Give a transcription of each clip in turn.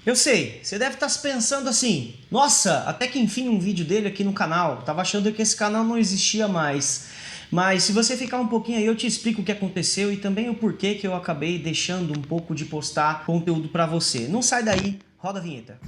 Eu sei, você deve estar se pensando assim, nossa, até que enfim um vídeo dele aqui no canal, tava achando que esse canal não existia mais. Mas se você ficar um pouquinho aí, eu te explico o que aconteceu e também o porquê que eu acabei deixando um pouco de postar conteúdo pra você. Não sai daí, roda a vinheta.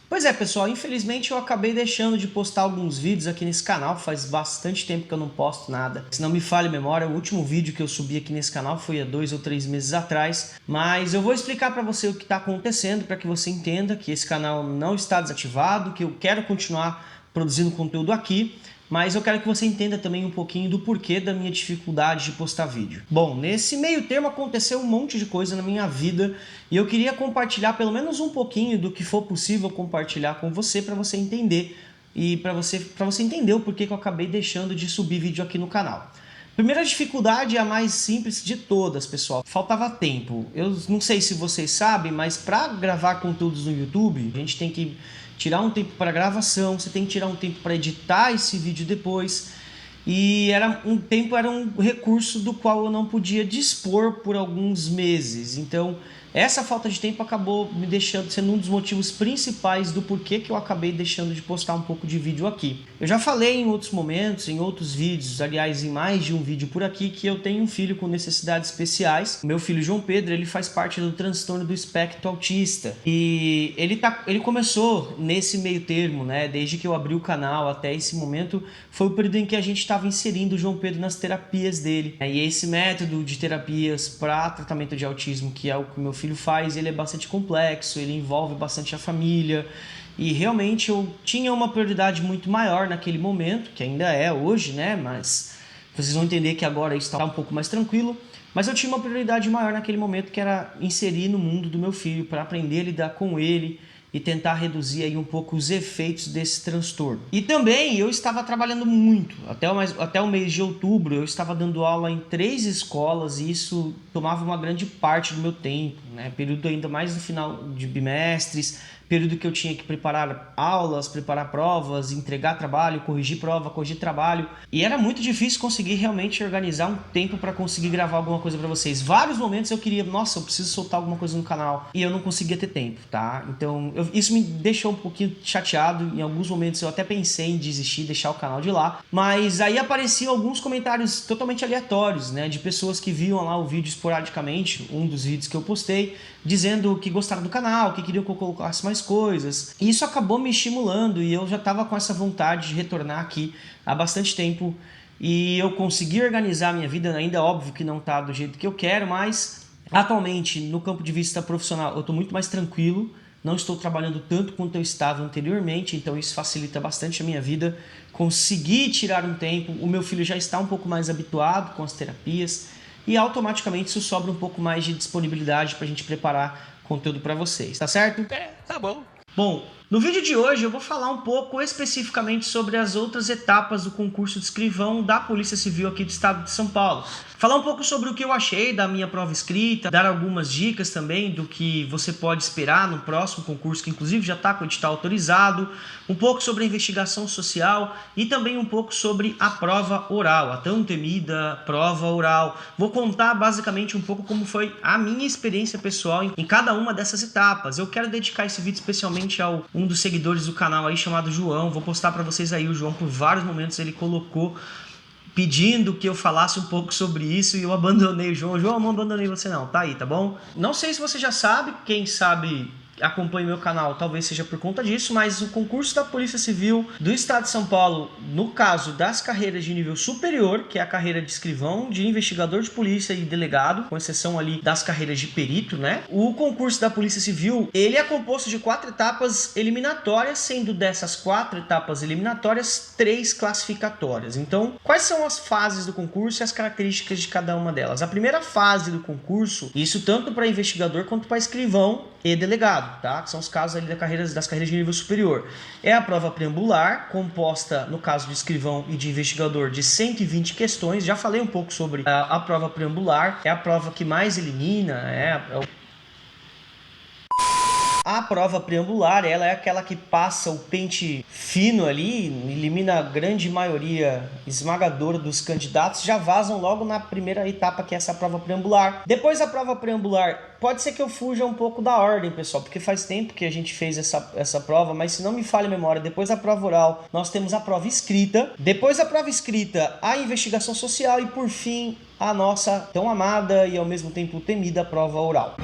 Pois é, pessoal, infelizmente eu acabei deixando de postar alguns vídeos aqui nesse canal, faz bastante tempo que eu não posto nada. Se não me falha a memória, o último vídeo que eu subi aqui nesse canal foi há 2 ou 3 meses atrás, mas eu vou explicar para você o que está acontecendo, para que você entenda que esse canal não está desativado, que eu quero continuar produzindo conteúdo aqui, mas eu quero que você entenda também um pouquinho do porquê da minha dificuldade de postar vídeo. Bom, nesse meio termo aconteceu um monte de coisa na minha vida e eu queria compartilhar pelo menos um pouquinho do que for possível compartilhar com você para você entender e para você entender o porquê que eu acabei deixando de subir vídeo aqui no canal. Primeira dificuldade é a mais simples de todas, pessoal. Faltava tempo. Eu não sei se vocês sabem, mas para gravar conteúdos no YouTube, a gente tem que tirar um tempo para gravação, você tem que tirar um tempo para editar esse vídeo depois. E era um recurso do qual eu não podia dispor por alguns meses. Então, essa falta de tempo acabou me deixando sendo um dos motivos principais do porquê que eu acabei deixando de postar um pouco de vídeo aqui. Eu já falei em outros momentos, em outros vídeos, aliás, em mais de um vídeo por aqui, que eu tenho um filho com necessidades especiais. Meu filho João Pedro, ele faz parte do transtorno do espectro autista. E ele começou nesse meio termo, né? Desde que eu abri o canal até esse momento, foi o período em que a gente estava inserindo o João Pedro nas terapias dele. E esse método de terapias para tratamento de autismo, que é o que o meu filho faz, ele é bastante complexo, ele envolve bastante a família. E realmente eu tinha uma prioridade muito maior naquele momento, que ainda é hoje, né? Mas vocês vão entender que agora isso está um pouco mais tranquilo. Mas eu tinha uma prioridade maior naquele momento, que era inserir no mundo do meu filho, para aprender a lidar com ele e tentar reduzir aí um pouco os efeitos desse transtorno. E também eu estava trabalhando muito. Até o mês de outubro eu estava dando aula em 3 escolas e isso tomava uma grande parte do meu tempo, né? Período ainda mais no final de bimestres, período que eu tinha que preparar aulas, preparar provas, entregar trabalho, corrigir prova, corrigir trabalho. E era muito difícil conseguir realmente organizar um tempo para conseguir gravar alguma coisa para vocês. Vários momentos eu queria, nossa, eu preciso soltar alguma coisa no canal. E eu não conseguia ter tempo, tá? Então isso me deixou um pouquinho chateado. Em alguns momentos eu até pensei em desistir, deixar o canal de lá. Mas aí apareciam alguns comentários totalmente aleatórios, né? De pessoas que viam lá o vídeo esporadicamente, um dos vídeos que eu postei, dizendo que gostaram do canal, que queriam que eu colocasse mais coisas. E isso acabou me estimulando e eu já estava com essa vontade de retornar aqui há bastante tempo. E eu consegui organizar a minha vida, ainda óbvio que não está do jeito que eu quero, mas atualmente no campo de vista profissional eu estou muito mais tranquilo. Não estou trabalhando tanto quanto eu estava anteriormente, então isso facilita bastante a minha vida. Consegui tirar um tempo, o meu filho já está um pouco mais habituado com as terapias e automaticamente isso sobra um pouco mais de disponibilidade para a gente preparar conteúdo para vocês, tá certo? Tá bom. Bom, no vídeo de hoje eu vou falar um pouco especificamente sobre as outras etapas do concurso de escrivão da Polícia Civil aqui do estado de São Paulo. Falar um pouco sobre o que eu achei da minha prova escrita, dar algumas dicas também do que você pode esperar no próximo concurso, que inclusive já está com o edital autorizado, um pouco sobre a investigação social e também um pouco sobre a prova oral, a tão temida prova oral. Vou contar basicamente um pouco como foi a minha experiência pessoal em cada uma dessas etapas. Eu quero dedicar esse vídeo especialmente a um dos seguidores do canal aí chamado João. Vou postar para vocês aí o João. Por vários momentos ele colocou pedindo que eu falasse um pouco sobre isso e eu abandonei o João. João, não abandonei você não, tá aí, tá bom? Não sei se você já sabe, quem sabe acompanha meu canal, talvez seja por conta disso, mas o concurso da Polícia Civil do Estado de São Paulo, no caso das carreiras de nível superior, que é a carreira de escrivão, de investigador de polícia e delegado, com exceção ali das carreiras de perito, né? O concurso da Polícia Civil, ele é composto de 4 etapas eliminatórias, sendo dessas 4 etapas eliminatórias, 3 classificatórias. Então, quais são as fases do concurso e as características de cada uma delas? A primeira fase do concurso, isso tanto para investigador quanto para escrivão e delegado, tá? Que são os casos ali das carreiras de nível superior. É a prova preambular, composta, no caso de escrivão e de investigador, de 120 questões. Já falei um pouco sobre a prova preambular. É a prova que mais elimina, A prova preambular, ela é aquela que passa o pente fino ali, elimina a grande maioria esmagadora dos candidatos, já vazam logo na primeira etapa, que é essa prova preambular. Depois da prova preambular, pode ser que eu fuja um pouco da ordem, pessoal, porque faz tempo que a gente fez essa prova, mas se não me falha a memória, depois da prova oral, nós temos a prova escrita. Depois da prova escrita, a investigação social e, por fim, a nossa tão amada e ao mesmo tempo temida prova oral.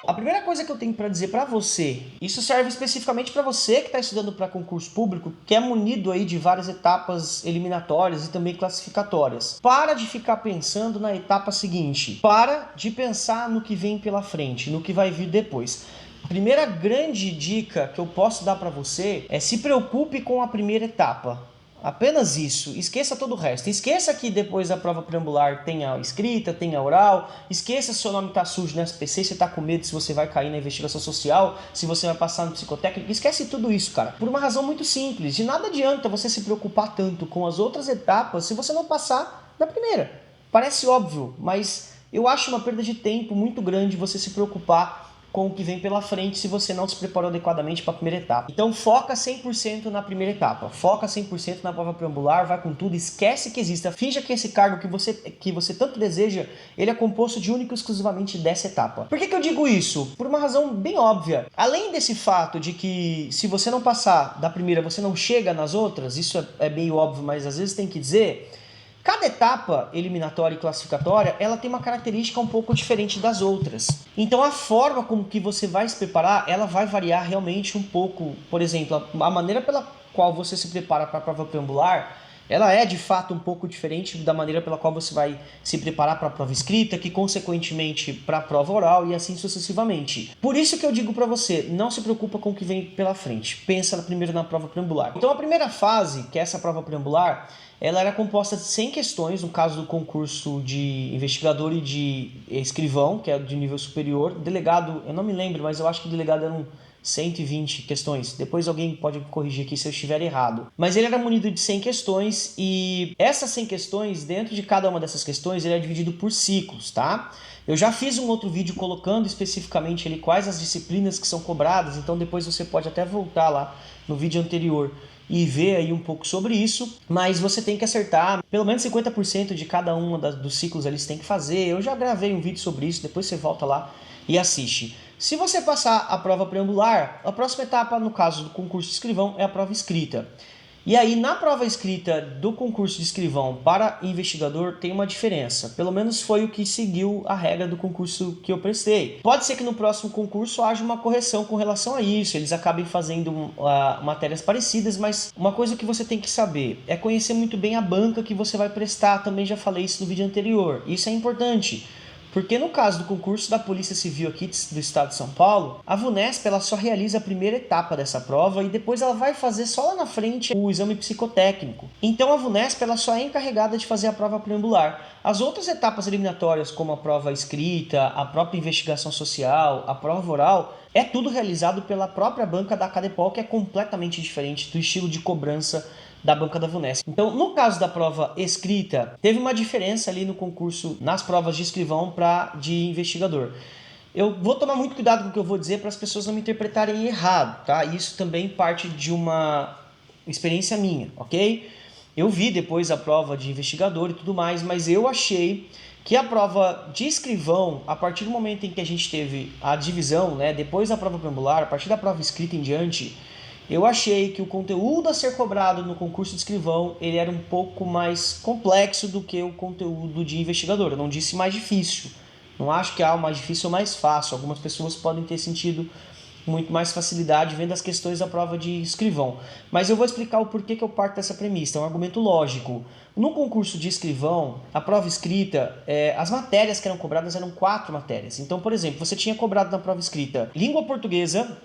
A primeira coisa que eu tenho para dizer para você, isso serve especificamente para você que está estudando para concurso público, que é munido aí de várias etapas eliminatórias e também classificatórias. Para de ficar pensando na etapa seguinte. Para de pensar no que vem pela frente, no que vai vir depois. Primeira grande dica que eu posso dar para você é se preocupe com a primeira etapa. Apenas isso, esqueça todo o resto. Esqueça que depois da prova preambular tem a escrita, tem a oral. Esqueça se seu nome está sujo no SPC, se está com medo se você vai cair na investigação social, se você vai passar no psicotécnico. Esquece tudo isso, cara. Por uma razão muito simples. De nada adianta você se preocupar tanto com as outras etapas se você não passar na primeira. Parece óbvio, mas eu acho uma perda de tempo muito grande você se preocupar com o que vem pela frente se você não se preparou adequadamente para a primeira etapa. Então foca 100% na primeira etapa, foca 100% na prova preambular, vai com tudo, esquece que exista, finja que esse cargo que você tanto deseja, ele é composto de único e exclusivamente dessa etapa. Por que eu digo isso? Por uma razão bem óbvia. Além desse fato de que se você não passar da primeira, você não chega nas outras, isso é meio óbvio, mas às vezes tem que dizer. Cada etapa eliminatória e classificatória, ela tem uma característica um pouco diferente das outras. Então a forma como que você vai se preparar, ela vai variar realmente um pouco. Por exemplo, a maneira pela qual você se prepara para a prova preambular, ela é de fato um pouco diferente da maneira pela qual você vai se preparar para a prova escrita, que consequentemente para a prova oral e assim sucessivamente. Por isso que eu digo para você, não se preocupa com o que vem pela frente, pensa primeiro na prova preambular. Então a primeira fase, que é essa prova preambular, ela era composta de 100 questões, no caso do concurso de investigador e de escrivão, que é de nível superior. Delegado, eu não me lembro, mas eu acho que o delegado eram 120 questões. Depois alguém pode me corrigir aqui se eu estiver errado. Mas ele era munido de 100 questões e essas 100 questões, dentro de cada uma dessas questões, ele é dividido por ciclos, tá? Eu já fiz um outro vídeo colocando especificamente ali quais as disciplinas que são cobradas, então depois você pode até voltar lá no vídeo anterior e ver aí um pouco sobre isso, mas você tem que acertar pelo menos 50% de cada um dos ciclos ali, você tem que fazer. Eu já gravei um vídeo sobre isso, depois você volta lá e assiste. Se você passar a prova preambular, a próxima etapa, no caso do concurso de escrivão, é a prova escrita. E aí, na prova escrita do concurso de escrivão para investigador, tem uma diferença. Pelo menos foi o que seguiu a regra do concurso que eu prestei. Pode ser que no próximo concurso haja uma correção com relação a isso, eles acabem fazendo matérias parecidas, mas uma coisa que você tem que saber é conhecer muito bem a banca que você vai prestar. Também já falei isso no vídeo anterior. Isso é importante. Porque no caso do concurso da Polícia Civil aqui do estado de São Paulo, a VUNESP ela só realiza a primeira etapa dessa prova e depois ela vai fazer só lá na frente o exame psicotécnico. Então a VUNESP ela só é encarregada de fazer a prova preambular. As outras etapas eliminatórias, como a prova escrita, a própria investigação social, a prova oral, é tudo realizado pela própria banca da Cadepol, que é completamente diferente do estilo de cobrança da banca da VUNESP. Então, no caso da prova escrita, teve uma diferença ali no concurso, nas provas de escrivão para de investigador. Eu vou tomar muito cuidado com o que eu vou dizer para as pessoas não me interpretarem errado, tá? Isso também parte de uma experiência minha, ok? Eu vi depois a prova de investigador e tudo mais, mas eu achei que a prova de escrivão, a partir do momento em que a gente teve a divisão, né, depois da prova preambular, a partir da prova escrita em diante, eu achei que o conteúdo a ser cobrado no concurso de escrivão, ele era um pouco mais complexo do que o conteúdo de investigador. Eu não disse mais difícil. Não acho que há o mais difícil ou mais fácil. Algumas pessoas podem ter sentido muito mais facilidade vendo as questões da prova de escrivão. Mas eu vou explicar o porquê que eu parto dessa premissa. É um argumento lógico. No concurso de escrivão, a prova escrita, as matérias que eram cobradas eram 4 matérias. Então, por exemplo, você tinha cobrado na prova escrita língua portuguesa,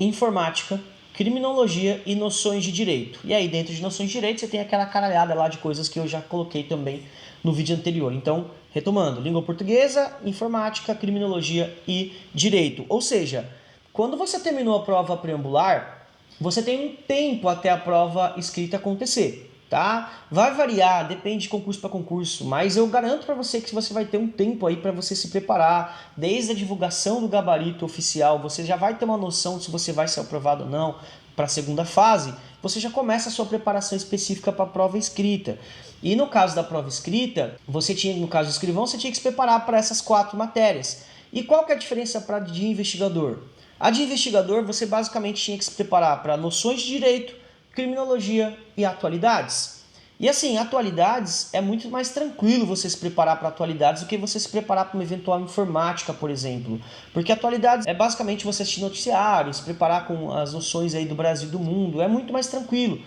informática, criminologia e noções de direito. E aí, dentro de noções de direito, você tem aquela caralhada lá de coisas que eu já coloquei também no vídeo anterior. Então, retomando, língua portuguesa, informática, criminologia e direito. Ou seja, quando você terminou a prova preambular, você tem um tempo até a prova escrita acontecer. tá? Vai variar, depende de concurso para concurso, mas eu garanto para você que você vai ter um tempo aí para você se preparar, desde a divulgação do gabarito oficial, você já vai ter uma noção se você vai ser aprovado ou não para a segunda fase, você já começa a sua preparação específica para a prova escrita. E no caso da prova escrita, você tinha, no caso do escrivão, você tinha que se preparar para essas 4 matérias. E qual que é a diferença de investigador? A de investigador, você basicamente tinha que se preparar para noções de direito, criminologia e atualidades. E assim, atualidades é muito mais tranquilo você se preparar para atualidades do que você se preparar para uma eventual informática, por exemplo. Porque atualidades é basicamente você assistir noticiário, se preparar com as noções aí do Brasil e do mundo, é muito mais tranquilo.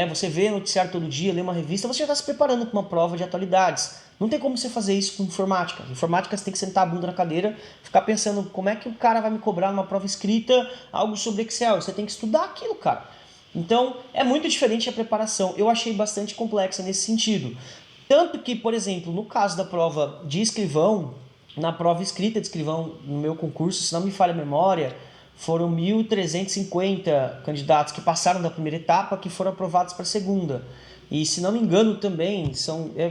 Você vê noticiário todo dia, lê uma revista, você já está se preparando para uma prova de atualidades. Não tem como você fazer isso com informática. Informática você tem que sentar a bunda na cadeira, ficar pensando como é que o cara vai me cobrar numa prova escrita algo sobre Excel. Você tem que estudar aquilo, cara. Então, é muito diferente a preparação. Eu achei bastante complexa nesse sentido. Tanto que, por exemplo, no caso da prova de escrivão, na prova escrita de escrivão no meu concurso, se não me falha a memória, foram 1.350 candidatos que passaram da primeira etapa que foram aprovados para a segunda. E se não me engano também,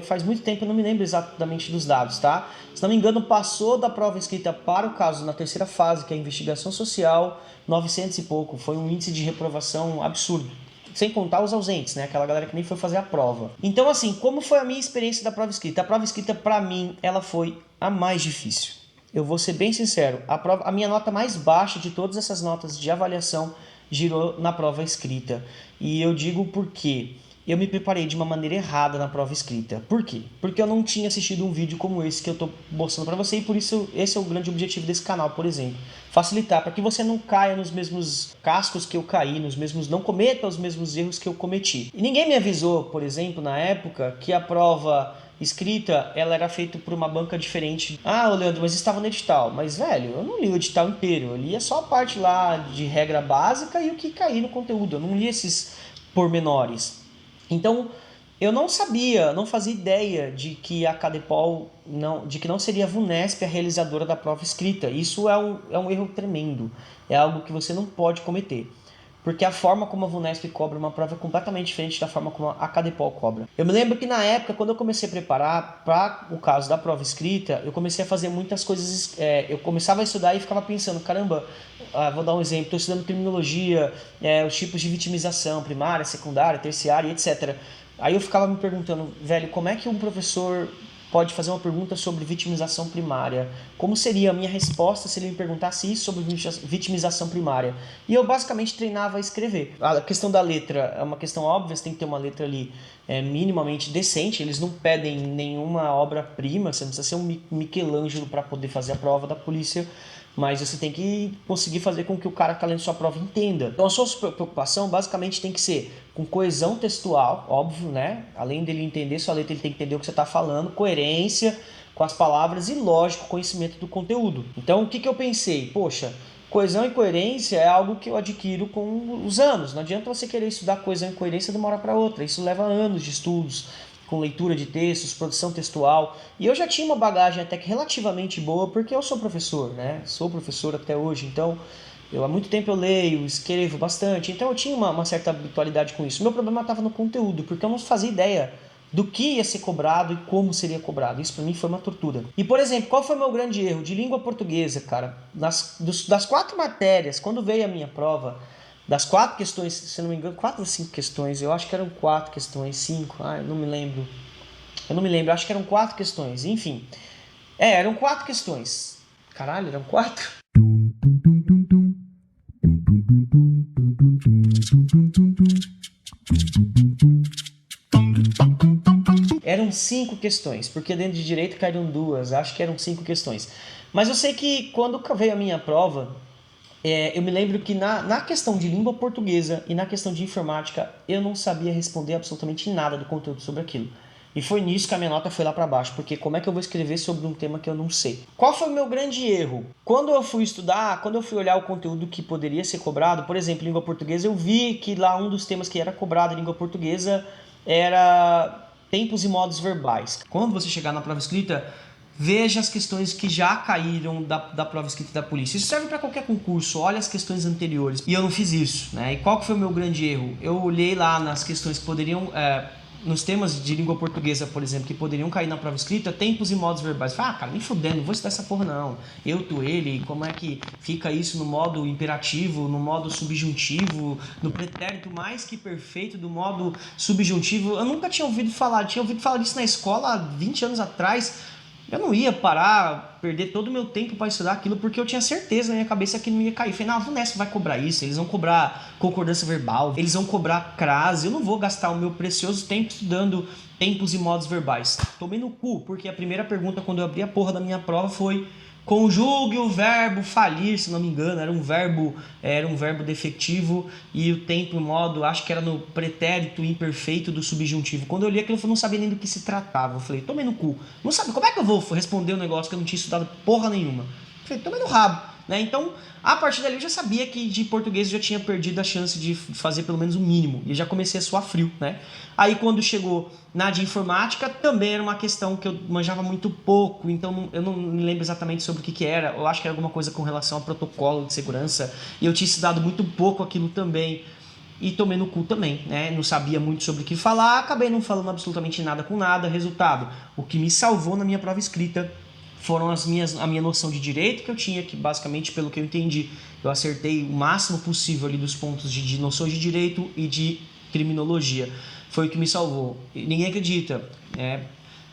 faz muito tempo, eu não me lembro exatamente dos dados, tá? Se não me engano, passou da prova escrita para o caso na terceira fase, que é a investigação social, 900 e pouco. Foi um índice de reprovação absurdo. Sem contar os ausentes, né? Aquela galera que nem foi fazer a prova. Então, assim, como foi a minha experiência da prova escrita? A prova escrita, para mim, ela foi a mais difícil. Eu vou ser bem sincero, a minha nota mais baixa de todas essas notas de avaliação girou na prova escrita. E eu digo por quê. Eu me preparei de uma maneira errada na prova escrita. Por quê? Porque eu não tinha assistido um vídeo como esse que eu estou mostrando para você, e por isso esse é o grande objetivo desse canal, por exemplo. Facilitar, para que você não caia nos mesmos cascos que eu caí, não cometa os mesmos erros que eu cometi. E ninguém me avisou, por exemplo, na época, que a prova escrita, ela era feita por uma banca diferente. Ah, Leandro, mas estava no edital. Mas, velho, eu não li o edital inteiro. Eu lia só a parte lá de regra básica e o que caía no conteúdo. Eu não li esses pormenores. Então, eu não sabia, não fazia ideia de que a Cadepol de que não seria a VUNESP a realizadora da prova escrita. Isso é um erro tremendo. É algo que você não pode cometer. Porque a forma como a VUNESP cobra uma prova é completamente diferente da forma como a Cadepol cobra. Eu me lembro que na época, quando eu comecei a preparar para o caso da prova escrita, eu comecei a fazer muitas coisas. Eu começava a estudar e ficava pensando, caramba, vou dar um exemplo, estou estudando criminologia, os tipos de vitimização, primária, secundária, terciária, etc. Aí eu ficava me perguntando, velho, como é que um professor pode fazer uma pergunta sobre vitimização primária? Como seria a minha resposta se ele me perguntasse isso sobre vitimização primária? E eu basicamente treinava a escrever. A questão da letra é uma questão óbvia, você tem que ter uma letra ali minimamente decente, eles não pedem nenhuma obra-prima, você não precisa ser um Michelangelo para poder fazer a prova da polícia, mas você tem que conseguir fazer com que o cara que está lendo sua prova entenda. Então a sua preocupação basicamente tem que ser com coesão textual, óbvio, né? Além dele entender sua letra, ele tem que entender o que você está falando, coerência com as palavras e, lógico, conhecimento do conteúdo. Então o que eu pensei? Poxa, coesão e coerência é algo que eu adquiro com os anos. Não adianta você querer estudar coesão e coerência de uma hora para outra. Isso leva anos de estudos, com leitura de textos, produção textual. E eu já tinha uma bagagem até que relativamente boa, porque eu sou professor, né? Sou professor até hoje, então há muito tempo eu leio, escrevo bastante, então eu tinha uma certa habitualidade com isso. Meu problema estava no conteúdo, porque eu não fazia ideia do que ia ser cobrado e como seria cobrado. Isso para mim foi uma tortura. E, por exemplo, qual foi o meu grande erro? De língua portuguesa, cara. Das 4 matérias, quando veio a minha prova, das 4 questões, se não me engano, 4 ou 5 questões, eu acho que eram 4 questões, 5, eu não me lembro. Acho que eram 4 questões, enfim. Eram 4 questões. Caralho, eram 4? Eram 5 questões, porque dentro de direito caíram 2, acho que eram 5 questões. Mas eu sei que quando veio a minha prova, eu me lembro que na questão de língua portuguesa e na questão de informática, eu não sabia responder absolutamente nada do conteúdo sobre aquilo. E foi nisso que a minha nota foi lá para baixo, porque como é que eu vou escrever sobre um tema que eu não sei? Qual foi o meu grande erro? Quando eu fui estudar, quando eu fui olhar o conteúdo que poderia ser cobrado, por exemplo, língua portuguesa, eu vi que lá um dos temas que era cobrado em língua portuguesa era tempos e modos verbais. Quando você chegar na prova escrita, veja as questões que já caíram da prova escrita da polícia. Isso serve para qualquer concurso, olha as questões anteriores. E eu não fiz isso, né? E qual que foi o meu grande erro? Eu olhei lá nas questões que poderiam nos temas de língua portuguesa, por exemplo, que poderiam cair na prova escrita, tempos e modos verbais. Fala, cara, nem fudendo, não vou estudar essa porra não. Eu, tu, ele, como é que fica isso no modo imperativo, no modo subjuntivo, no pretérito mais que perfeito do modo subjuntivo. Eu nunca tinha ouvido falar disso na escola há 20 anos atrás. Eu não ia parar, perder todo o meu tempo para estudar aquilo, porque eu tinha certeza na minha cabeça que não ia cair. Eu falei, não, a Unesp vai cobrar isso, eles vão cobrar concordância verbal, eles vão cobrar crase, eu não vou gastar o meu precioso tempo estudando tempos e modos verbais. Tomei no cu, porque a primeira pergunta quando eu abri a porra da minha prova foi: conjugue o verbo falir, se não me engano, era um verbo defectivo, e o tempo e o modo, acho que era no pretérito imperfeito do subjuntivo. Quando eu li aquilo, eu não sabia nem do que se tratava. Eu falei, tomei no cu. Não sabe, como é que eu vou responder um negócio que eu não tinha estudado porra nenhuma? Eu falei, tomei no rabo. Né? Então, a partir dali eu já sabia que de português eu já tinha perdido a chance de fazer pelo menos o mínimo. E já comecei a suar frio, né? Aí quando chegou na de informática, também era uma questão que eu manjava muito pouco. Então eu não me lembro exatamente sobre o que era. Eu acho que era alguma coisa com relação a protocolo de segurança. E eu tinha estudado muito pouco aquilo também. E tomei no cu também, né? Não sabia muito sobre o que falar. Acabei não falando absolutamente nada com nada. Resultado, o que me salvou na minha prova escrita foram a minha noção de direito que eu tinha, que basicamente, pelo que eu entendi, eu acertei o máximo possível ali dos pontos de noção de direito e de criminologia. Foi o que me salvou. E ninguém acredita, né? Pra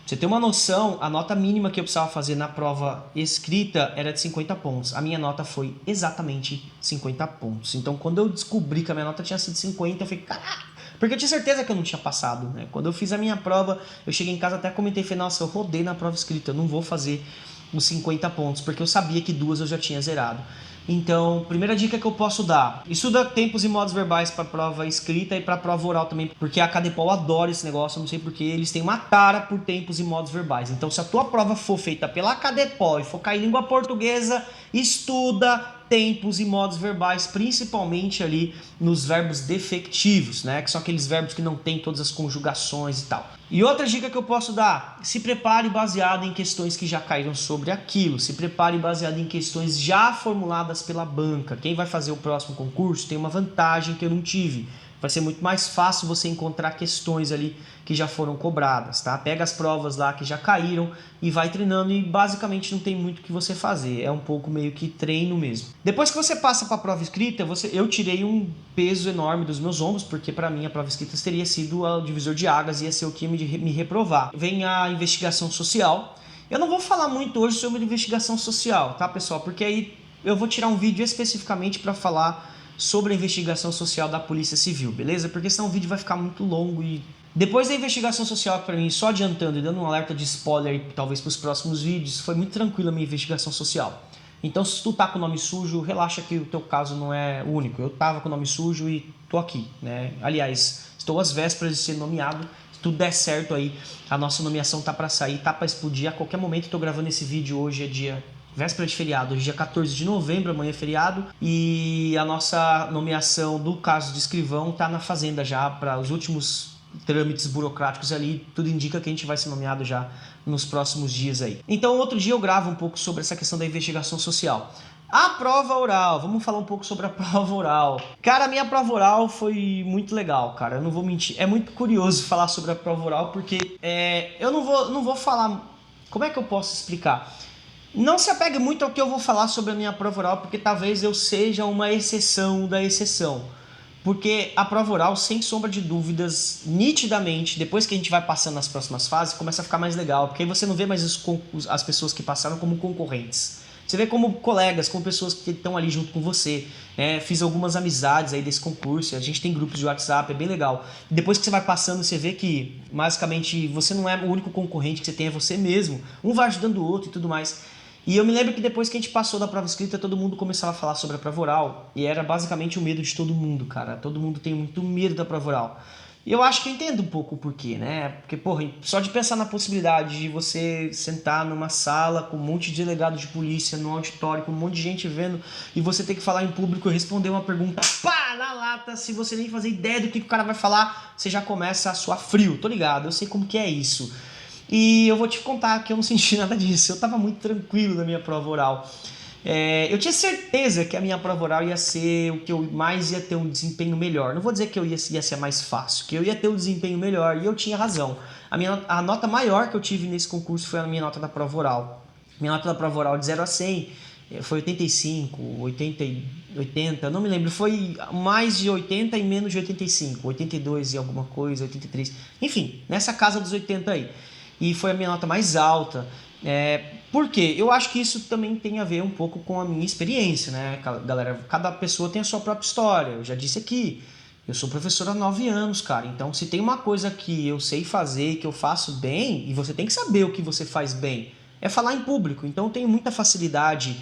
você ter uma noção, a nota mínima que eu precisava fazer na prova escrita era de 50 pontos. A minha nota foi exatamente 50 pontos. Então, quando eu descobri que a minha nota tinha sido 50, eu falei, caraca! Porque eu tinha certeza que eu não tinha passado, né? Quando eu fiz a minha prova, eu cheguei em casa até comentei, falei, nossa, eu rodei na prova escrita, eu não vou fazer os 50 pontos, porque eu sabia que 2 eu já tinha zerado. Então, primeira dica que eu posso dar: estuda tempos e modos verbais para prova escrita e para prova oral também, porque a Cadepol adora esse negócio, eu não sei porque, eles têm uma tara por tempos e modos verbais. Então, se a tua prova for feita pela Cadepol e for cair em língua portuguesa, estuda tempos e modos verbais, principalmente ali nos verbos defectivos, né? Que são aqueles verbos que não tem todas as conjugações e tal. E outra dica que eu posso dar: se prepare baseado em questões que já caíram sobre aquilo, se prepare baseado em questões já formuladas pela banca. Quem vai fazer o próximo concurso tem uma vantagem que eu não tive. Vai ser muito mais fácil você encontrar questões ali que já foram cobradas, tá? Pega as provas lá que já caíram e vai treinando, e basicamente não tem muito o que você fazer. É um pouco meio que treino mesmo. Depois que você passa para a prova escrita, eu tirei um peso enorme dos meus ombros, porque para mim a prova escrita teria sido o divisor de águas, ia ser o que ia me reprovar. Vem a investigação social. Eu não vou falar muito hoje sobre investigação social, tá, pessoal? Porque aí eu vou tirar um vídeo especificamente para falar sobre a investigação social da Polícia Civil, beleza? Porque senão o vídeo vai ficar muito longo. E depois da investigação social, que para mim, só adiantando e dando um alerta de spoiler aí, talvez para os próximos vídeos, foi muito tranquila a minha investigação social. Então, se tu tá com o nome sujo, relaxa que o teu caso não é único. Eu tava com o nome sujo e tô aqui, né? Aliás, estou às vésperas de ser nomeado. Se tudo der certo aí, a nossa nomeação tá para sair, tá para explodir. A qualquer momento, eu tô gravando esse vídeo, hoje é véspera de feriado, hoje é dia 14 de novembro, amanhã é feriado, e a nossa nomeação do caso de escrivão tá na fazenda já, para os últimos trâmites burocráticos ali, tudo indica que a gente vai ser nomeado já nos próximos dias aí. Então, outro dia eu gravo um pouco sobre essa questão da investigação social. A prova oral, vamos falar um pouco sobre a prova oral. Cara, a minha prova oral foi muito legal, cara, eu não vou mentir. É muito curioso falar sobre a prova oral, porque eu não vou falar... Como é que eu posso explicar? Não se apegue muito ao que eu vou falar sobre a minha prova oral, porque talvez eu seja uma exceção da exceção. Porque a prova oral, sem sombra de dúvidas, nitidamente, depois que a gente vai passando nas próximas fases, começa a ficar mais legal. Porque aí você não vê mais as pessoas que passaram como concorrentes. Você vê como colegas, como pessoas que estão ali junto com você. Fiz algumas amizades aí desse concurso, a gente tem grupos de WhatsApp, é bem legal. Depois que você vai passando, você vê que, basicamente, você não é o único concorrente que você tem, é você mesmo. Um vai ajudando o outro e tudo mais. E eu me lembro que depois que a gente passou da prova escrita, todo mundo começava a falar sobre a prova oral. E era basicamente o medo de todo mundo, cara. Todo mundo tem muito medo da prova oral. E eu acho que eu entendo um pouco o porquê, né? Porque, porra, só de pensar na possibilidade de você sentar numa sala com um monte de delegado de polícia, num auditório, com um monte de gente vendo, e você ter que falar em público e responder uma pergunta, pá, na lata, se você nem fazer ideia do que o cara vai falar, você já começa a suar frio, tô ligado? Eu sei como que é isso. E eu vou te contar que eu não senti nada disso. Eu tava muito tranquilo na minha prova oral. Eu tinha certeza que a minha prova oral ia ser o que eu mais ia ter um desempenho melhor. Não vou dizer que ia ser mais fácil, que eu ia ter um desempenho melhor, e eu tinha razão. A nota maior que eu tive nesse concurso foi a minha nota da prova oral. Minha nota da prova oral de 0 a 100 foi 85, 80, 80, não me lembro, foi mais de 80 e menos de 85, 82 e alguma coisa, 83, enfim, nessa casa dos 80 aí. E foi a minha nota mais alta. Por quê? Eu acho que isso também tem a ver um pouco com a minha experiência, né, galera? Cada pessoa tem a sua própria história, eu já disse aqui. Eu sou professor há 9 anos, cara. Então, se tem uma coisa que eu sei fazer, que eu faço bem, e você tem que saber o que você faz bem, é falar em público. Então, eu tenho muita facilidade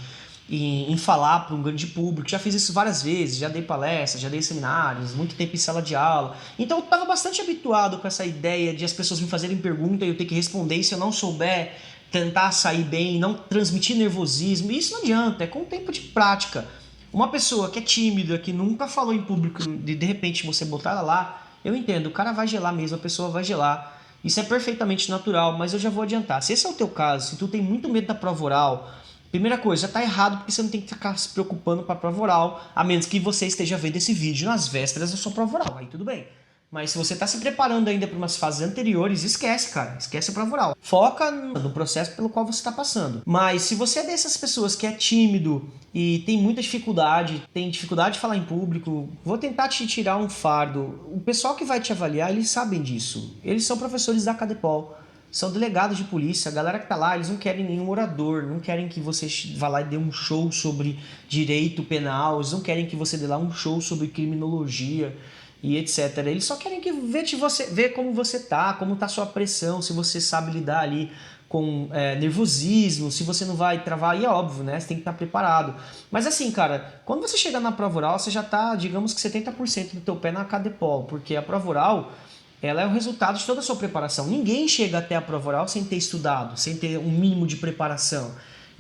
em falar para um grande público. Já fiz isso várias vezes, já dei palestras, já dei seminários, muito tempo em sala de aula. Então, eu estava bastante habituado com essa ideia de as pessoas me fazerem pergunta e eu ter que responder. E se eu não souber, tentar sair bem, não transmitir nervosismo. E isso não adianta, é com o tempo de prática. Uma pessoa que é tímida, que nunca falou em público, de repente você botar ela lá, eu entendo, o cara vai gelar mesmo, a pessoa vai gelar. Isso é perfeitamente natural, mas eu já vou adiantar. Se esse é o teu caso, se tu tem muito medo da prova oral, primeira coisa, já tá errado porque você não tem que ficar se preocupando com a prova oral, a menos que você esteja vendo esse vídeo nas vésperas da sua prova oral, aí tudo bem. Mas se você está se preparando ainda para umas fases anteriores, esquece, cara. Esquece a prova oral. Foca no processo pelo qual você está passando. Mas se você é dessas pessoas que é tímido e tem muita dificuldade, tem dificuldade de falar em público, vou tentar te tirar um fardo. O pessoal que vai te avaliar, eles sabem disso. Eles são professores da Cadepol. São delegados de polícia, a galera que tá lá, eles não querem nenhum orador, não querem que você vá lá e dê um show sobre direito penal, eles não querem que você dê lá um show sobre criminologia e etc. Eles só querem que ver como você tá, como tá a sua pressão, se você sabe lidar ali com nervosismo, se você não vai travar, e é óbvio, né? Você tem que estar preparado. Mas assim, cara, quando você chegar na prova oral, você já tá, digamos que 70% do teu pé na Cadepol, porque a prova oral, ela é o resultado de toda a sua preparação. Ninguém chega até a prova oral sem ter estudado, sem ter um mínimo de preparação.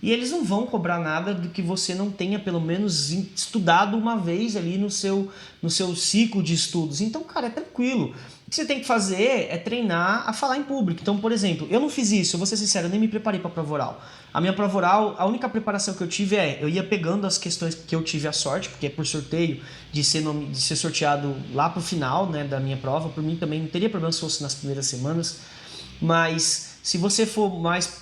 E eles não vão cobrar nada do que você não tenha pelo menos estudado uma vez ali no seu ciclo de estudos. Então, cara, é tranquilo. O que você tem que fazer é treinar a falar em público. Então, por exemplo, eu não fiz isso, eu vou ser sincero, eu nem me preparei para a prova oral. A minha prova oral, a única preparação que eu tive eu ia pegando as questões que eu tive a sorte, porque é por sorteio, de ser sorteado lá pro final, né, da minha prova. Por mim também não teria problema se fosse nas primeiras semanas, mas se você for mais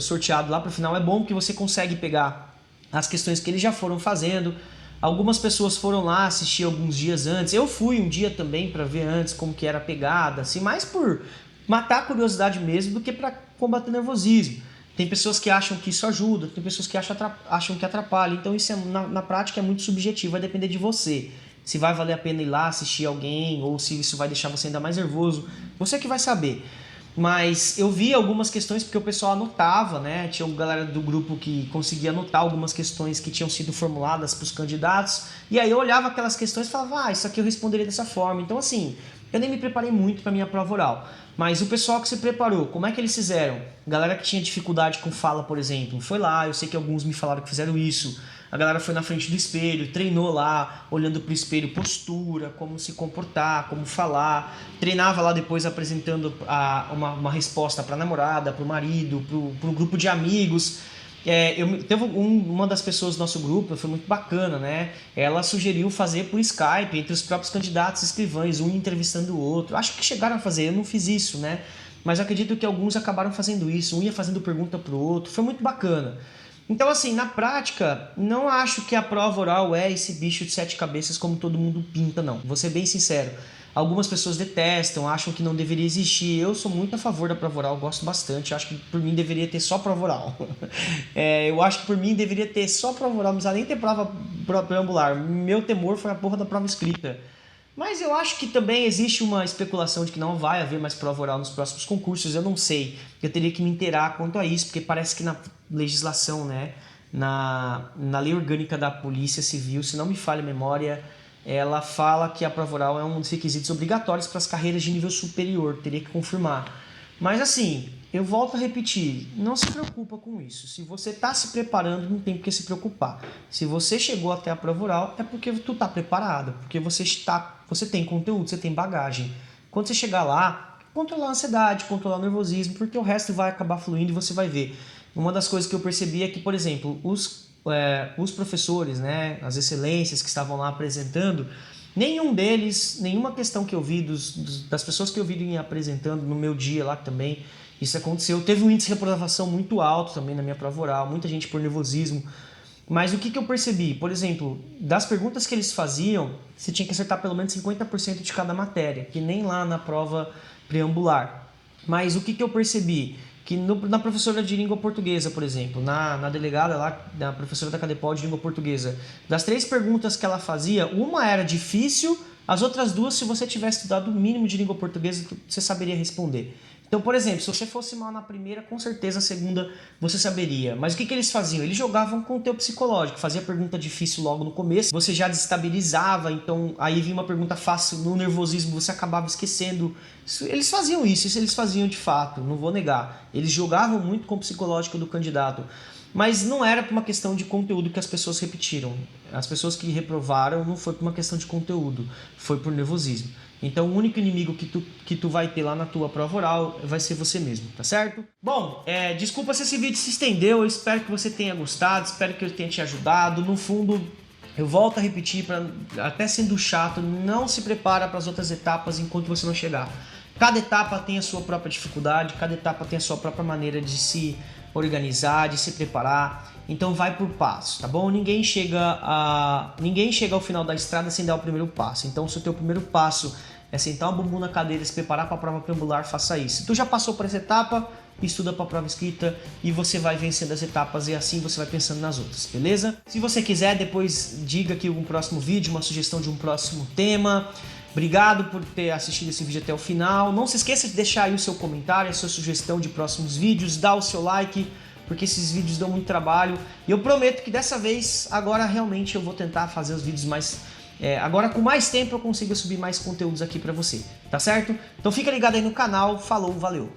sorteado lá para o final, é bom porque você consegue pegar as questões que eles já foram fazendo. Algumas pessoas foram lá assistir alguns dias antes. Eu fui um dia também para ver antes como que era a pegada, assim, mais por matar a curiosidade mesmo do que para combater nervosismo. Tem pessoas que acham que isso ajuda, tem pessoas que acham que atrapalha. Então isso na prática é muito subjetivo, vai depender de você. Se vai valer a pena ir lá assistir alguém ou se isso vai deixar você ainda mais nervoso, você que vai saber. Mas eu vi algumas questões porque o pessoal anotava, né? Tinha uma galera do grupo que conseguia anotar algumas questões que tinham sido formuladas para os candidatos. E aí eu olhava aquelas questões e falava, isso aqui eu responderia dessa forma. Então, assim, eu nem me preparei muito para minha prova oral. Mas o pessoal que se preparou, como é que eles fizeram? Galera que tinha dificuldade com fala, por exemplo, foi lá, eu sei que alguns me falaram que fizeram isso. A galera foi na frente do espelho, treinou lá, olhando pro espelho, postura, como se comportar, como falar. Treinava lá depois apresentando uma resposta para a namorada, para o marido, para um grupo de amigos. Teve uma das pessoas do nosso grupo, foi muito bacana, né? Ela sugeriu fazer por Skype, entre os próprios candidatos escrivães, um entrevistando o outro. Acho que chegaram a fazer, eu não fiz isso, né? Mas eu acredito que alguns acabaram fazendo isso, um ia fazendo pergunta pro outro, foi muito bacana. Então, assim, na prática, não acho que a prova oral é esse bicho de 7 cabeças como todo mundo pinta, não. Vou ser bem sincero. Algumas pessoas detestam, acham que não deveria existir. Eu sou muito a favor da prova oral, gosto bastante. Acho que por mim deveria ter só prova oral. Eu acho que por mim deveria ter só prova oral, não precisa nem ter prova preambular. Meu temor foi a porra da prova escrita. Mas eu acho que também existe uma especulação de que não vai haver mais prova oral nos próximos concursos. Eu não sei. Eu teria que me inteirar quanto a isso, porque parece que na legislação, né, na lei orgânica da Polícia Civil, se não me falha a memória, ela fala que a prova oral é um dos requisitos obrigatórios para as carreiras de nível superior. Teria que confirmar. Mas assim, eu volto a repetir, não se preocupa com isso. Se você está se preparando, não tem por que se preocupar. Se você chegou até a prova oral, é porque tu está preparado, porque você tem conteúdo, você tem bagagem. Quando você chegar lá, controlar a ansiedade, controlar o nervosismo, porque o resto vai acabar fluindo e você vai ver. Uma das coisas que eu percebi é que, por exemplo, os os professores, né, as excelências que estavam lá apresentando, nenhum deles, nenhuma questão que eu vi das pessoas que eu vi me apresentando no meu dia lá também, isso aconteceu. Teve um índice de reprovação muito alto também na minha prova oral, muita gente por nervosismo. Mas o que eu percebi? Por exemplo, das perguntas que eles faziam, você tinha que acertar pelo menos 50% de cada matéria, que nem lá na prova preambular. Mas o que eu percebi? Que na professora de língua portuguesa, por exemplo, na delegada lá, na professora da Cadepol de língua portuguesa, das 3 perguntas que ela fazia, uma era difícil, as outras 2, se você tivesse estudado o mínimo de língua portuguesa, você saberia responder. Então, por exemplo, se você fosse mal na primeira, com certeza a segunda você saberia. Mas o que eles faziam? Eles jogavam com o teu psicológico, fazia pergunta difícil logo no começo, você já desestabilizava, então aí vinha uma pergunta fácil, no nervosismo você acabava esquecendo. Eles faziam isso eles faziam de fato, não vou negar. Eles jogavam muito com o psicológico do candidato. Mas não era por uma questão de conteúdo que as pessoas repetiram. As pessoas que reprovaram não foi por uma questão de conteúdo, foi por nervosismo. Então o único inimigo que tu vai ter lá na tua prova oral vai ser você mesmo, tá certo? Bom, desculpa se esse vídeo se estendeu, eu espero que você tenha gostado, espero que eu tenha te ajudado. No fundo, eu volto a repetir, até sendo chato, não se prepara para as outras etapas enquanto você não chegar. Cada etapa tem a sua própria dificuldade, cada etapa tem a sua própria maneira de se organizar, de se preparar. Então vai por passo, tá bom? Ninguém chega ao final da estrada sem dar o primeiro passo. Então se o teu primeiro passo é sentar o bumbum na cadeira e se preparar para a prova preambular, faça isso. Se tu já passou por essa etapa, estuda para a prova escrita e você vai vencendo as etapas e assim você vai pensando nas outras, beleza? Se você quiser, depois diga aqui um próximo vídeo, uma sugestão de um próximo tema. Obrigado por ter assistido esse vídeo até o final. Não se esqueça de deixar aí o seu comentário, a sua sugestão de próximos vídeos, dá o seu like, porque esses vídeos dão muito trabalho. E eu prometo que dessa vez, agora realmente eu vou tentar fazer os vídeos mais... agora com mais tempo eu consigo subir mais conteúdos aqui pra você, tá certo? Então fica ligado aí no canal, falou, valeu!